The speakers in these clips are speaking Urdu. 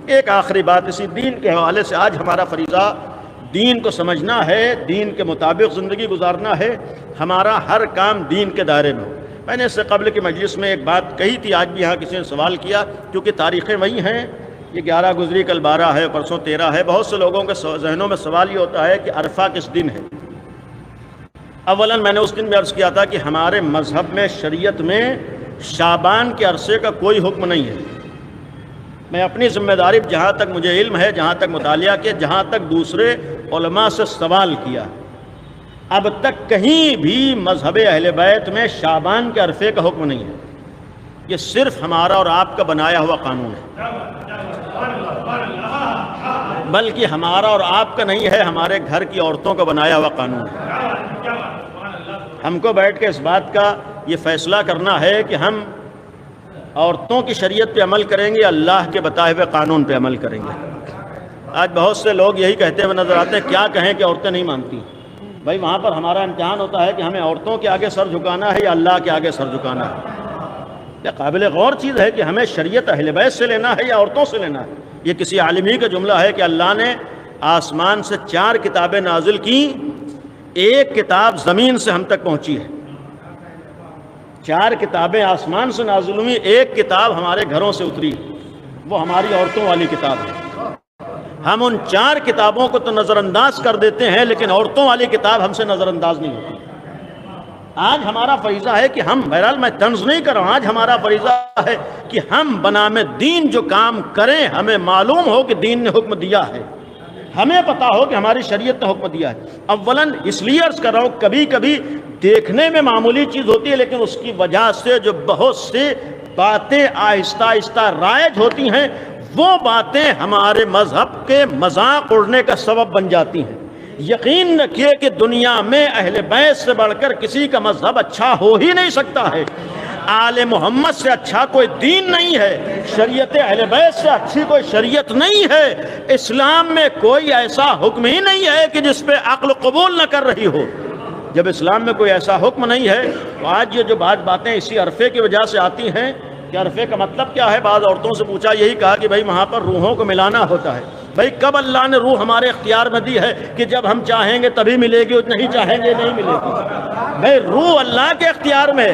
ایک آخری بات اسی دین کے حوالے سے، آج ہمارا فریضہ دین کو سمجھنا ہے، دین کے مطابق زندگی گزارنا ہے، ہمارا ہر کام دین کے دائرے میں ہو۔ میں نے اس سے قبل کی مجلس میں ایک بات کہی تھی، آج بھی یہاں کسی نے سوال کیا، کیونکہ تاریخیں وہی ہیں، یہ 11 گزری، کل 12 ہے، پرسوں 13 ہے۔ بہت سے لوگوں کے ذہنوں میں سوال یہ ہوتا ہے کہ عرفہ کس دن ہے؟ اولاً میں نے اس دن بھی عرض کیا تھا کہ ہمارے مذہب میں، شریعت میں شعبان کے عرصے کا کوئی حکم نہیں ہے۔ میں اپنی ذمہ داری جہاں تک مجھے علم ہے، جہاں تک مطالعہ کیا، جہاں تک دوسرے علماء سے سوال کیا، اب تک کہیں بھی مذہب اہل بیت میں شعبان کے عرفے کا حکم نہیں ہے۔ یہ صرف ہمارا اور آپ کا بنایا ہوا قانون ہے، بلکہ ہمارا اور آپ کا نہیں ہے، ہمارے گھر کی عورتوں کا بنایا ہوا قانون ہے۔ ہم کو بیٹھ کے اس بات کا یہ فیصلہ کرنا ہے کہ ہم عورتوں کی شریعت پہ عمل کریں گے، اللہ کے بتائے ہوئے قانون پہ عمل کریں گے۔ آج بہت سے لوگ یہی کہتے ہوئے نظر آتے ہیں، کیا کہیں کہ عورتیں نہیں مانتی۔ بھائی وہاں پر ہمارا امتحان ہوتا ہے کہ ہمیں عورتوں کے آگے سر جھکانا ہے یا اللہ کے آگے سر جھکانا ہے۔ یہ قابل غور چیز ہے کہ ہمیں شریعت اہل بیت سے لینا ہے یا عورتوں سے لینا ہے۔ یہ کسی عالمی کا جملہ ہے کہ اللہ نے آسمان سے 4 کتابیں نازل کی، ایک کتاب زمین سے ہم تک پہنچی ہے۔ 4 کتابیں آسمان سے نازل ہوئی، ایک کتاب ہمارے گھروں سے اتری، وہ ہماری عورتوں والی کتاب ہے۔ ہم ان 4 کتابوں کو تو نظر انداز کر دیتے ہیں، لیکن عورتوں والی کتاب ہم سے نظر انداز نہیں ہوتی۔ آج ہمارا فریضہ ہے کہ ہم، بہرحال میں طنز نہیں کر رہا ہوں، آج ہمارا فریضہ ہے کہ ہم بنام دین جو کام کریں، ہمیں معلوم ہو کہ دین نے حکم دیا ہے، ہمیں پتا ہو کہ ہماری شریعت نے حکم دیا ہے۔ اولاً اس لیے عرض کر رہا ہوں، کبھی کبھی دیکھنے میں معمولی چیز ہوتی ہے، لیکن اس کی وجہ سے جو بہت سی باتیں آہستہ آہستہ رائج ہوتی ہیں، وہ باتیں ہمارے مذہب کے مذاق اڑنے کا سبب بن جاتی ہیں۔ یقین رکھیے کہ دنیا میں اہل بیت سے بڑھ کر کسی کا مذہب اچھا ہو ہی نہیں سکتا ہے۔ آل محمد سے اچھا کوئی دین نہیں ہے، شریعت اہل بیت سے اچھی کوئی شریعت نہیں ہے۔ اسلام میں کوئی ایسا حکم ہی نہیں ہے کہ جس پہ عقل قبول نہ کر رہی ہو۔ جب اسلام میں کوئی ایسا حکم نہیں ہے تو آج یہ جو باتیں اسی عرفے کی وجہ سے آتی ہیں کہ عرفے کا مطلب کیا ہے، بعض عورتوں سے پوچھا، یہی کہا کہ بھائی وہاں پر روحوں کو ملانا ہوتا ہے۔ بھائی کب اللہ نے روح ہمارے اختیار میں دی ہے کہ جب ہم چاہیں گے تبھی ملے گی، نہیں چاہیں گے نہیں ملے گی؟ بھائی روح اللہ کے اختیار میں،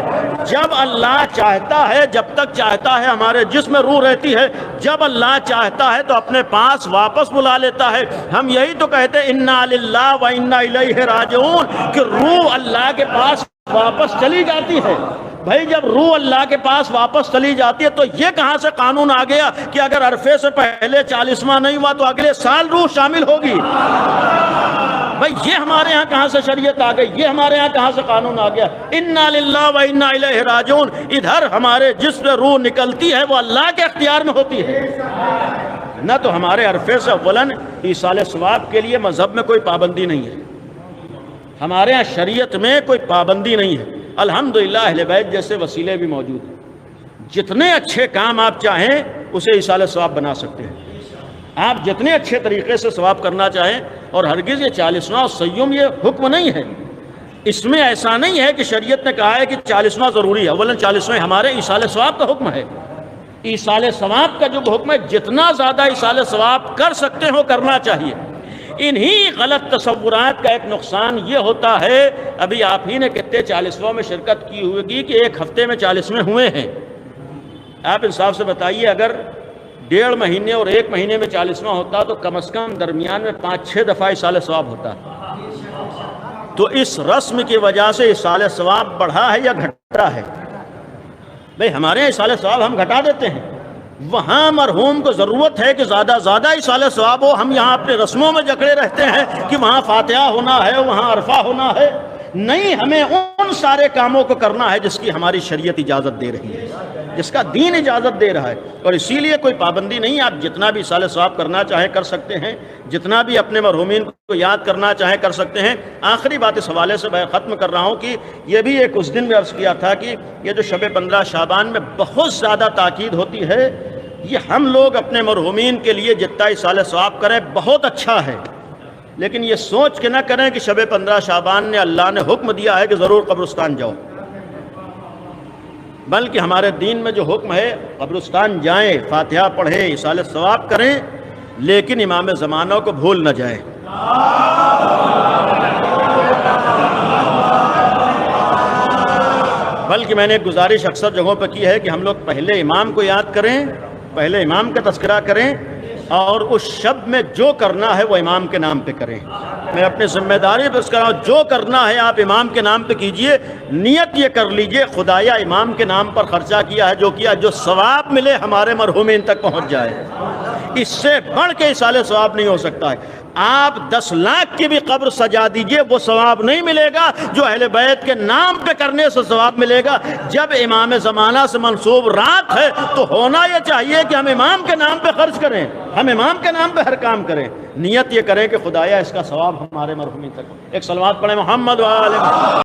جب اللہ چاہتا ہے، جب تک چاہتا ہے ہمارے جسم میں روح رہتی ہے، جب اللہ چاہتا ہے تو اپنے پاس واپس بلا لیتا ہے۔ ہم یہی تو کہتے ہیں انا للہ و انا الیہ راجعون، کہ روح اللہ کے پاس واپس چلی جاتی ہے۔ بھائی جب روح اللہ کے پاس واپس چلی جاتی ہے تو یہ کہاں سے قانون آ گیا کہ اگر عرفے سے پہلے 40واں نہیں ہوا تو اگلے سال روح شامل ہوگی؟ بھئی یہ ہمارے ہاں کہاں سے شریعت آ گئی، یہ ہمارے ہاں کہاں سے قانون آ گیا؟ انا للہ و انا الیہ راجعون۔ ادھر ہمارے جسم سے روح نکلتی ہے، وہ اللہ کے اختیار میں ہوتی ہے۔ نہ تو ہمارے عرفے سے اولاً ایصال ثواب کے لیے مذہب میں کوئی پابندی نہیں ہے، ہمارے ہاں شریعت میں کوئی پابندی نہیں ہے۔ الحمدللہ اہل بیت جیسے وسیلے بھی موجود ہیں، جتنے اچھے کام آپ چاہیں اسے ایصال ثواب بنا سکتے ہیں، آپ جتنے اچھے طریقے سے ثواب کرنا چاہیں۔ اور ہرگز یہ 40واں سیوم یہ حکم نہیں ہے، اس میں ایسا نہیں ہے کہ شریعت نے کہا ہے کہ 40واں ضروری ہے۔ اولاً 40واں ہمارے ایصال ثواب کا حکم ہے، ایصال ثواب کا جو حکم ہے جتنا زیادہ ایصال ثواب کر سکتے ہو کرنا چاہیے۔ انہی غلط تصورات کا ایک نقصان یہ ہوتا ہے، ابھی آپ ہی نے کتنے 40واں میں شرکت کی ہوگی کہ ایک ہفتے میں 40ویں ہوئے ہیں۔ آپ انصاف سے بتائیے، اگر 1.5 مہینے اور 1 مہینے میں 40واں ہوتا تو کم از کم درمیان میں 5-6 دفعہ ایصال ثواب ہوتا۔ تو اس رسم کی وجہ سے ایصال ثواب بڑھا ہے یا گھٹا ہے؟ بھئی ہمارے ایصال ثواب ہم گھٹا دیتے ہیں، وہاں مرحوم کو ضرورت ہے کہ زیادہ زیادہ ایصال ثواب ہو۔ ہم یہاں اپنے رسموں میں جکڑے رہتے ہیں کہ وہاں فاتحہ ہونا ہے، وہاں عرفہ ہونا ہے۔ نہیں، ہمیں ان سارے کاموں کو کرنا ہے جس کی ہماری شریعت اجازت دے رہی ہے، جس کا دین اجازت دے رہا ہے، اور اسی لیے کوئی پابندی نہیں۔ آپ جتنا بھی ایصال ثواب کرنا چاہیں کر سکتے ہیں، جتنا بھی اپنے مرحومین کو یاد کرنا چاہیں کر سکتے ہیں۔ آخری بات اس حوالے سے میں ختم کر رہا ہوں کہ یہ بھی ایک اس دن میں عرض کیا تھا کہ یہ جو شب 15 شعبان میں بہت زیادہ تاکید ہوتی ہے، یہ ہم لوگ اپنے مرحومین کے لیے جتنا ایصال ثواب کریں بہت اچھا ہے، لیکن یہ سوچ کے نہ کریں کہ شب 15 شعبان نے اللہ نے حکم دیا ہے کہ ضرور قبرستان جاؤ۔ بلکہ ہمارے دین میں جو حکم ہے قبرستان جائیں، فاتحہ پڑھیں، ایصال ثواب کریں، لیکن امام زمانہ کو بھول نہ جائیں۔ بلکہ میں نے ایک گزارش اکثر جگہوں پہ کی ہے کہ ہم لوگ پہلے امام کو یاد کریں، پہلے امام کا تذکرہ کریں، اور اس شب میں جو کرنا ہے وہ امام کے نام پہ کریں۔ میں اپنی ذمہ داری پہ اس کر رہا ہوں، جو کرنا ہے آپ امام کے نام پہ کیجئے، نیت یہ کر لیجئے خدایا امام کے نام پر خرچہ کیا ہے، جو کیا، جو ثواب ملے ہمارے مرحومین تک پہنچ جائے۔ اس سے بڑھ کے ایصال ثواب نہیں ہو سکتا ہے۔ آپ 10 لاکھ کی بھی قبر سجا دیجئے، وہ ثواب نہیں ملے گا جو اہل بیت کے نام پہ کرنے سے ثواب ملے گا۔ جب امام زمانہ سے منسوب رات ہے تو ہونا یہ چاہیے کہ ہم امام کے نام پہ خرچ کریں، ہم امام کے نام پہ ہر کام کریں، نیت یہ کریں کہ خدایا اس کا ثواب ہمارے مرحومین تک۔ ایک صلوات پڑھیں محمد و آل محمد۔